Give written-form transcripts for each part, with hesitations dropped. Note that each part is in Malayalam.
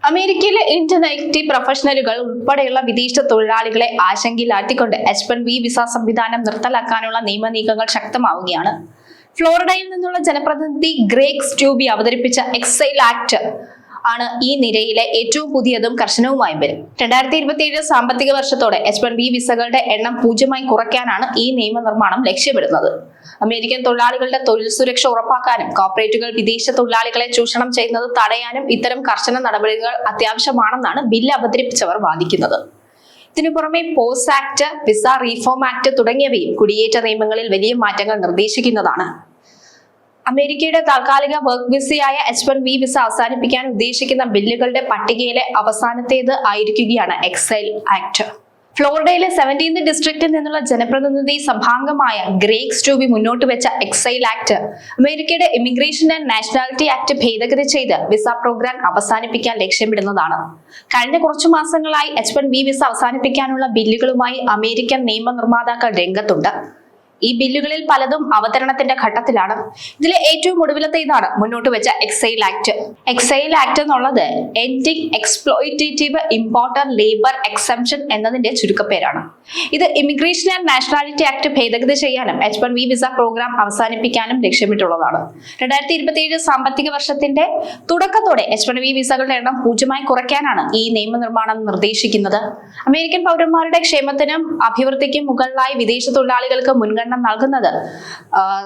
അമേരിക്കയിലെ ഇന്ത്യൻ IT പ്രൊഫഷണലുകൾ ഉൾപ്പെടെയുള്ള വിദേശ തൊഴിലാളികളെ ആശങ്കയിലാഴ്ത്തിക്കൊണ്ട് H-1B വിസ സംവിധാനം നിർത്തലാക്കാനുള്ള നിയമനീക്കങ്ങൾ ശക്തമാവുകയാണ്. ഫ്ലോറിഡയിൽ നിന്നുള്ള ജനപ്രതിനിധി ഗ്രേഗ് സ്റ്റ്യൂബി അവതരിപ്പിച്ച എക്സൈൽ ആക്ട് ആണ് ഈ നിരയിലെ ഏറ്റവും പുതിയതും കർശനവുമായി വരും. 2027 സാമ്പത്തിക വർഷത്തോടെ H-1B വിസകളുടെ എണ്ണം 0 കുറയ്ക്കാനാണ് ഈ നിയമനിർമ്മാണം ലക്ഷ്യമിടുന്നത്. അമേരിക്കൻ തൊഴിലാളികളുടെ തൊഴിൽ സുരക്ഷ ഉറപ്പാക്കാനും കോർപ്പറേറ്റുകൾ വിദേശ തൊഴിലാളികളെ ചൂഷണം ചെയ്യുന്നത് തടയാനും ഇത്തരം കർശന നടപടികൾ അത്യാവശ്യമാണെന്നാണ് ബില്ല് അവതരിപ്പിച്ചവർ വാദിക്കുന്നത്. ഇതിനു പുറമെ pause act, visa reform act തുടങ്ങിയവയും കുടിയേറ്റ നിയമങ്ങളിൽ വലിയ മാറ്റങ്ങൾ നിർദ്ദേശിക്കുന്നതാണ്. അമേരിക്കയുടെ താൽക്കാലിക വർക്ക് വിസയായ H-1B വിസ അവസാനിപ്പിക്കാൻ ഉദ്ദേശിക്കുന്ന ബില്ലുകളുടെ പട്ടികയിലെ അവസാനത്തേത് ആയിരിക്കുകയാണ് എക്സൈൽ ആക്ട്. ഫ്ലോറിഡയിലെ 17th ഡിസ്ട്രിക്റ്റിൽ നിന്നുള്ള ജനപ്രതിനിധി സഭാംഗമായ ഗ്രേഗ് സ്റ്റ്യൂബി മുന്നോട്ട് വെച്ച എക്സൈൽ ആക്ട് അമേരിക്കയുടെ ഇമിഗ്രേഷൻ ആൻഡ് നാഷണാലിറ്റി ആക്ട് ഭേദഗതി ചെയ്ത് വിസ പ്രോഗ്രാം അവസാനിപ്പിക്കാൻ ലക്ഷ്യമിടുന്നതാണ്. കഴിഞ്ഞ കുറച്ചു മാസങ്ങളായി H-1B വിസ അവസാനിപ്പിക്കാനുള്ള ബില്ലുകളുമായി അമേരിക്കൻ നിയമനിർമ്മാതാക്കൾ രംഗത്തുണ്ട്. ഈ ബില്ലുകളിൽ പലതും അവതരണത്തിന്റെ ഘട്ടത്തിലാണ്. ഇതിലെ ഏറ്റവും ഒടുവിലത്തെ ഇതാണ് മുന്നോട്ട് വെച്ച എക്സൈൽ ആക്ട്. എക്സൈൽ ആക്ട് എന്നുള്ളത് ending exploitative importer labour exemption എന്നതിന്റെ ചുരുക്കപ്പേരാണ്. ഇത് ഇമിഗ്രേഷൻ ആൻഡ് നാഷണാലിറ്റി ആക്ട് ഭേദഗതി ചെയ്യാനും H-1B വിസ പ്രോഗ്രാം അവസാനിപ്പിക്കാനും ലക്ഷ്യമിട്ടുള്ളതാണ്. 2027 സാമ്പത്തിക വർഷത്തിന്റെ തുടക്കത്തോടെ H-1B വിസകളുടെ എണ്ണം 0 കുറയ്ക്കാനാണ് ഈ നിയമനിർമ്മാണം നിർദ്ദേശിക്കുന്നത്. അമേരിക്കൻ പൗരന്മാരുടെ ക്ഷേമത്തിനും അഭിവൃദ്ധിക്കും മുകളിലായി വിദേശ തൊഴിലാളികൾക്ക് മുൻഗണന നൽകുന്നത്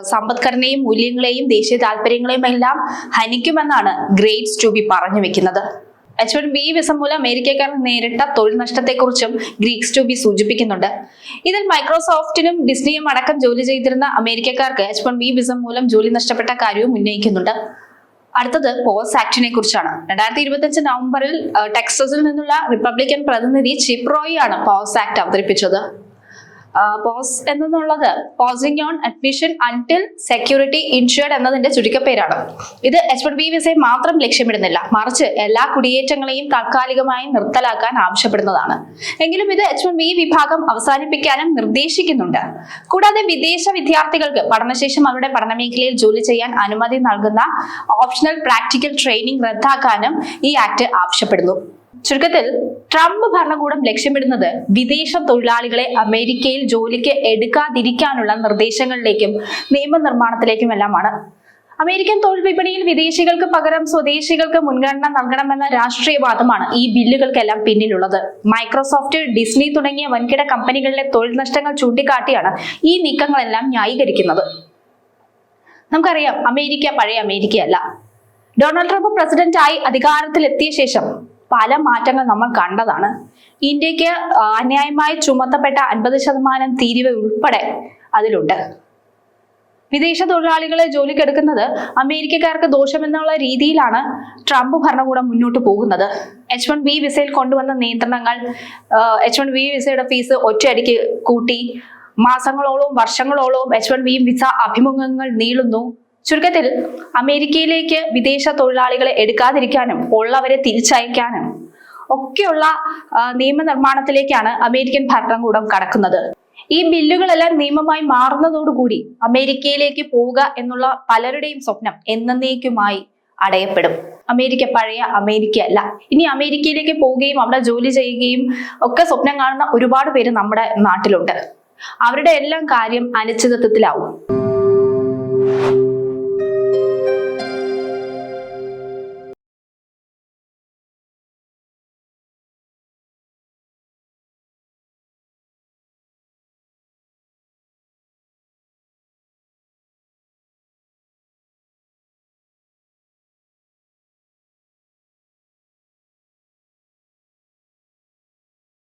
സമ്പദ്ഘടനയും മൂല്യങ്ങളെയും ദേശീയ താല്പര്യങ്ങളെയും എല്ലാം ഹനിക്കുമെന്നാണ് ഗ്രേഗ് സ്റ്റ്യൂബി പറഞ്ഞു വെക്കുന്നത്. H-1B വിസ മൂലം അമേരിക്കക്കാർ നേരിട്ട തൊഴിൽ നഷ്ടത്തെക്കുറിച്ചും ഗ്രേഗ് സ്റ്റ്യൂബി സൂചിപ്പിക്കുന്നുണ്ട്. ഇതിൽ മൈക്രോസോഫ്റ്റിനും ഡിസ്നിയും അടക്കം ജോലി ചെയ്തിരുന്ന അമേരിക്കക്കാർക്ക് H-1B വിസ മൂലം ജോലി നഷ്ടപ്പെട്ട കാര്യവും ഉന്നയിക്കുന്നുണ്ട്. അടുത്തത് പോസ് ആക്ടിനെ കുറിച്ചാണ്. 2025 നവംബറിൽ ടെക്സസിൽ നിന്നുള്ള റിപ്പബ്ലിക്കൻ പ്രതിനിധി ചിപ്പ് റോയി ആണ് പോസ് ആക്ട് അവതരിപ്പിച്ചത്. പോസ് എന്നുള്ളത് pausing on admission until security ensured എന്നതിന്റെ ചുരുക്കപ്പേരാണ്. ഇത് H-1B വിസയെ മാത്രം ലക്ഷ്യമിടുന്നില്ല, മറിച്ച് എല്ലാ കുടിയേറ്റങ്ങളെയും താൽക്കാലികമായി നിർത്തലാക്കാൻ ആവശ്യപ്പെടുന്നതാണ്. എങ്കിലും ഇത് H-1B വിഭാഗം അവസാനിപ്പിക്കാനും നിർദ്ദേശിക്കുന്നുണ്ട്. കൂടാതെ വിദേശ വിദ്യാർത്ഥികൾക്ക് പഠനശേഷം അവരുടെ പഠനമേഖലയിൽ ജോലി ചെയ്യാൻ അനുമതി നൽകുന്ന ഓപ്ഷണൽ പ്രാക്ടിക്കൽ ട്രെയിനിങ് റദ്ദാക്കാനും ഈ ആക്ട് ആവശ്യപ്പെടുന്നു. ചുരുക്കത്തിൽ ട്രംപ് ഭരണകൂടം ലക്ഷ്യമിടുന്നത് വിദേശ തൊഴിലാളികളെ അമേരിക്കയിൽ ജോലിക്ക് എടുക്കാതിരിക്കാനുള്ള നിർദ്ദേശങ്ങളിലേക്കും നിയമനിർമ്മാണത്തിലേക്കുമെല്ലാമാണ്. അമേരിക്കൻ തൊഴിൽ വിപണിയിൽ വിദേശികൾക്ക് പകരം സ്വദേശികൾക്ക് മുൻഗണന നൽകണമെന്ന രാഷ്ട്രീയവാദമാണ് ഈ ബില്ലുകൾക്കെല്ലാം പിന്നിലുള്ളത്. മൈക്രോസോഫ്റ്റ്, ഡിസ്നി തുടങ്ങിയ വൻകിട കമ്പനികളിലെ തൊഴിൽ നഷ്ടങ്ങൾ ചൂണ്ടിക്കാട്ടിയാണ് ഈ നീക്കങ്ങളെല്ലാം ന്യായീകരിക്കുന്നത്. നമുക്കറിയാം, അമേരിക്ക പഴയ അമേരിക്കയല്ല. ഡൊണാൾഡ് ട്രംപ് പ്രസിഡന്റായി അധികാരത്തിലെത്തിയ ശേഷം പല മാറ്റങ്ങൾ നമ്മൾ കണ്ടതാണ്. ഇന്ത്യക്ക് അന്യായമായി ചുമത്തപ്പെട്ട 50% തീരുവ ഉൾപ്പെടെ അതിലുണ്ട്. വിദേശ തൊഴിലാളികളെ ജോലിക്കെടുക്കുന്നത് അമേരിക്കക്കാർക്ക് ദോഷമെന്നുള്ള രീതിയിലാണ് ട്രംപ് ഭരണകൂടം മുന്നോട്ട് പോകുന്നത്. H-1B വിസയിൽ കൊണ്ടുവന്ന നിയന്ത്രണങ്ങൾ, H-1B വിസയുടെ ഫീസ് ഒറ്റയടിക്ക് കൂട്ടി, മാസങ്ങളോളവും വർഷങ്ങളോളവും H-1B വിസ അഭിമുഖങ്ങൾ നീളുന്നു. ചുരുക്കത്തിൽ അമേരിക്കയിലേക്ക് വിദേശ തൊഴിലാളികളെ എടുക്കാതിരിക്കാനും ഉള്ളവരെ തിരിച്ചയക്കാനും ഒക്കെയുള്ള നിയമനിർമ്മാണത്തിലേക്കാണ് അമേരിക്കൻ ഭരണകൂടം കടക്കുന്നത്. ഈ ബില്ലുകളെല്ലാം നിയമമായി മാറുന്നതോടുകൂടി അമേരിക്കയിലേക്ക് പോവുക എന്നുള്ള പലരുടെയും സ്വപ്നം എന്നേക്കുമായി അടയപ്പെടും. അമേരിക്ക പഴയ അമേരിക്കയല്ല. ഇനി അമേരിക്കയിലേക്ക് പോവുകയും അവിടെ ജോലി ചെയ്യുകയും ഒക്കെ സ്വപ്നം കാണുന്ന ഒരുപാട് പേര് നമ്മുടെ നാട്ടിലുണ്ട്. അവരുടെ എല്ലാം കാര്യം അനിശ്ചിതത്വത്തിലാവും.